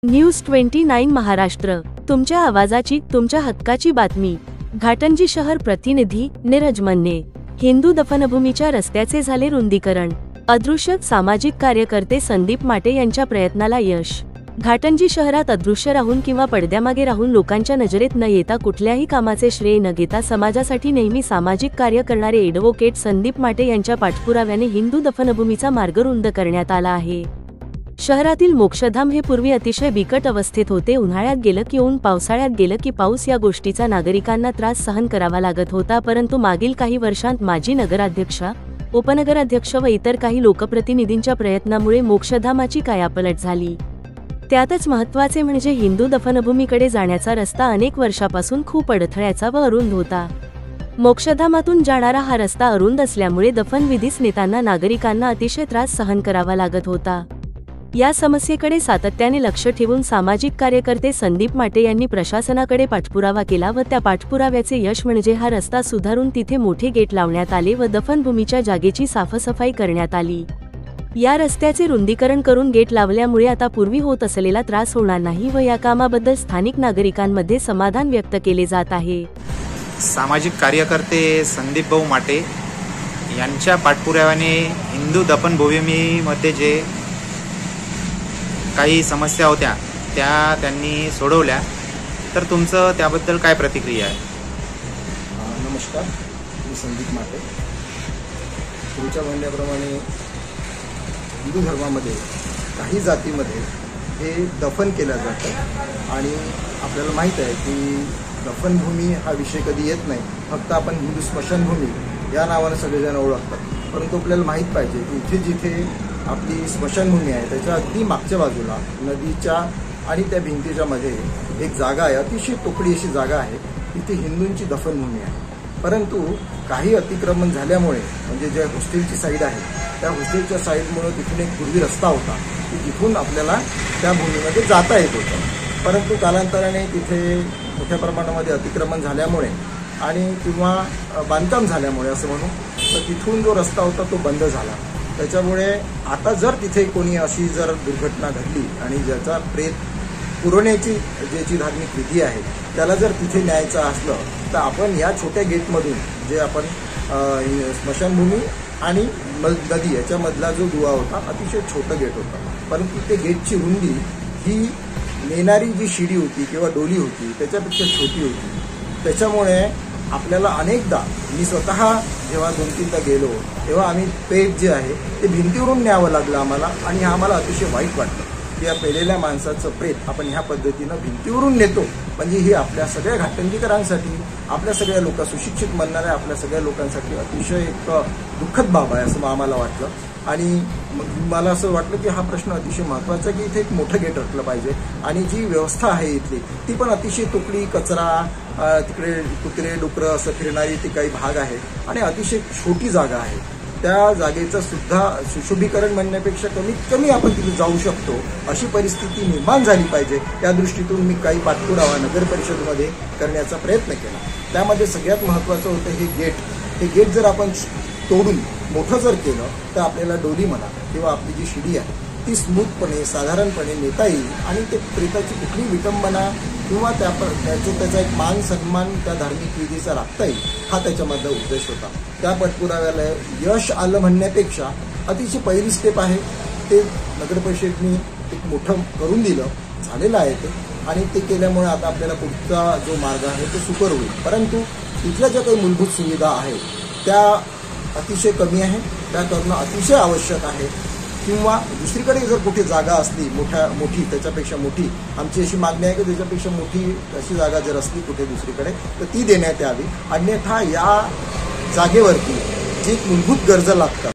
News 29 Maharashtra, तुमच्या आवाजाची, तुमच्या हक्काची बातमी। घाटंजी शहर प्रतिनिधी नीरज मन्ने। हिंदू दफनभूमीच्या रस्त्याचे झाले रुंदीकरण। अदृश्य सामाजिक कार्यकर्ते संदीप माटे यांच्या प्रयत्नाला यश। घाटंजी शहरात अदृश्य राहून किंवा पडद्यामागे राहून लोकांच्या नजरेत न येता कुठल्याही कामाचे श्रेय न घेता समाजासाठी नेहमी सामाजिक कार्य करणारे ॲडव्होकेट संदीप माटे यांच्या पाठपुराव्याने हिंदू दफनभूमीचा मार्ग रुंद करण्यात आला आहे। शहरातील मोक्षधाम हे पूर्वी अतिशय बिकट अवस्थेत होते। उन्हाळ्यात गेलं की ऊन, पावसाळ्यात गेलं की पाऊस, या गोष्टीचा नागरिकांना त्रास सहन करावा लागत होता। परंतु मागील काही वर्षांत माजी नगराध्यक्ष, उपनगराध्यक्ष व इतर काही लोकप्रतिनिधींच्या प्रयत्नामुळे मोक्षधामाची कायापालट झाली। त्यातच महत्त्वाचे म्हणजे हिंदू दफनभूमीकडे जाण्याचा रस्ता अनेक वर्षापासून खूप अडथळ्याचा व अरुंद होता। मोक्षधामातून जाणारा हा रस्ता अरुंद असल्यामुळे दफनविधीस नेताना नागरिकांना अतिशय त्रास सहन करावा लागत होता। या समस्येकडे सातत्याने लक्ष ठेवून सामाजिक कार्यकर्ते संदीप माटे यांनी प्रशासनाकडे पाठपुरावा केला व त्या पाठपुराव्याचे यश म्हणजे हा रस्ता सुधारून तिथे मोठे गेट लावण्यात आले व दफनभूमीच्या जागेची साफसफाई करण्यात आली। या रस्त्याचे रुंदीकरण करून गेट लावल्यामुळे आता पूर्वी होत असलेला त्रास होणार नाही व या कामाबद्दल स्थानिक नागरिकांमध्ये समाधान व्यक्त केले जात आहे। सामाजिक कार्यकर्ते संदीप भाऊ माटे यांच्या पाठपुराव्याने हिंदू दफनभूमीमध्ये जे काही समस्या होत्या त्या त्यांनी सोडवल्या, तर तुमचं त्याबद्दल काय प्रतिक्रिया आहे? नमस्कार, मी संदीप माटे। तुमच्या म्हणण्याप्रमाणे हिंदू धर्मामध्ये काही जातीमध्ये हे दफन केलं जातं आणि आपल्याला माहीत आहे की दफनभूमी हा विषय कधी येत नाही। फक्त आपण हिंदू स्मशानभूमी या नावानं सगळेजण ओळखतात, परंतु आपल्याला माहीत पाहिजे की इथे जिथे आपली स्मशानभूमी आहे त्याच्या अगदी मागच्या बाजूला नदीच्या आणि त्या भिंतीच्या मध्ये एक जागा आहे, अतिशय तोकडी अशी जागा आहे, तिथे हिंदूंची दफनभूमी आहे। परंतु काही अतिक्रमण झाल्यामुळे म्हणजे जे हॉस्टेलची साईड आहे त्या हॉस्टेलच्या साईडमुळे तिथून एक पूर्वी रस्ता होता की तिथून आपल्याला त्या भूमीमध्ये जाता येत होतं। परंतु कालांतराने तिथे मोठ्या प्रमाणामध्ये अतिक्रमण झाल्यामुळे आणि किंवा बांधकाम झाल्यामुळे असं म्हणू तर तिथून जो रस्ता होता तो बंद झाला। त्याच्यामुळे आता जर तिथे कोणी अशी जर दुर्घटना घडली आणि ज्याचा प्रेत पुरवण्याची ज्याची धार्मिक विधी आहे त्याला जर तिथे न्यायचं असलं तर आपण या छोट्या गेटमधून जे आपण स्मशानभूमी आणि नदी याच्यामधला जो दुवा होता अतिशय छोटं गेट होतं, परंतु ते गेटची रुंदी ही नेणारी जी शिडी होती किंवा डोली होती त्याच्यापेक्षा छोटी होती। त्याच्यामुळे आपल्याला अनेकदा, मी स्वतः जेव्हा 2-3दा गेलो तेव्हा आम्ही पेट जे आहे ते भिंतीवरून न्यावं लागलं आम्हाला आणि आम्हाला अतिशय वाईट वाटतं की या पेलेल्या माणसाचं प्रेत आपण ह्या पद्धतीनं भिंतीवरून नेतो। म्हणजे ही आपल्या सगळ्या घाटंजीकरांसाठी, आपल्या सगळ्या सुशिक्षित म्हणणाऱ्या आपल्या सगळ्या लोकांसाठी अतिशय एक दुःखद बाब आहे असं आम्हाला वाटलं। आणि मला असं वाटलं की हा प्रश्न अतिशय महत्त्वाचा की इथे एक मोठं गेट असलं पाहिजे आणि जी व्यवस्था आहे इथली ती पण अतिशय तुकडी, कचरा, तिकडे कुत्रे डुकरं असं फिरणारी ती काही भाग आहे आणि अतिशय छोटी जागा आहे। त्या जागेचं सुद्धा सुशोभीकरण म्हणण्यापेक्षा कमीत कमी आपण तिथे जाऊ शकतो अशी परिस्थिती निर्माण झाली पाहिजे। त्या दृष्टीतून मी काही पाठपुरावा नगर परिषदेमध्ये करण्याचा प्रयत्न केला। त्यामध्ये सगळ्यात महत्त्वाचं होतं हे गेट। हे गेट जर आपण तोडून मोठं जर केलं तर आपल्याला डोली म्हणा किंवा आपली जी शिडी आहे ती स्मूथपणे साधारणपणे नेता येईल आणि ते प्रेताची कुठली विटंबना किंवा त्याचा एक मान सन्मान त्या धार्मिक विधीचा राखता येईल हा त्याच्यामधला उद्देश होता। त्या पाठपुराव्याला यश आलं म्हणण्यापेक्षा अतिशय पहिली स्टेप आहे ते नगरपरिषदेने एक मोठं करून दिलं, झालेलं आहे ते, आणि ते केल्यामुळे आता आपल्याला पुढचा जो मार्ग आहे तो सुकर होईल। परंतु तिथल्या ज्या काही मूलभूत सुविधा आहेत त्या अतिशय कमी आहे, त्या करणं अतिशय आवश्यक आहे। किंवा दुसरीकडे जर कुठे जागा असली मोठी त्याच्यापेक्षा मोठी, आमची अशी मागणी आहे की त्याच्यापेक्षा मोठी अशी जागा जर असली कुठे दुसरीकडे तर ती देण्यात यावी। अन्यथा या जागेवरती जी मूलभूत गरजा लागतात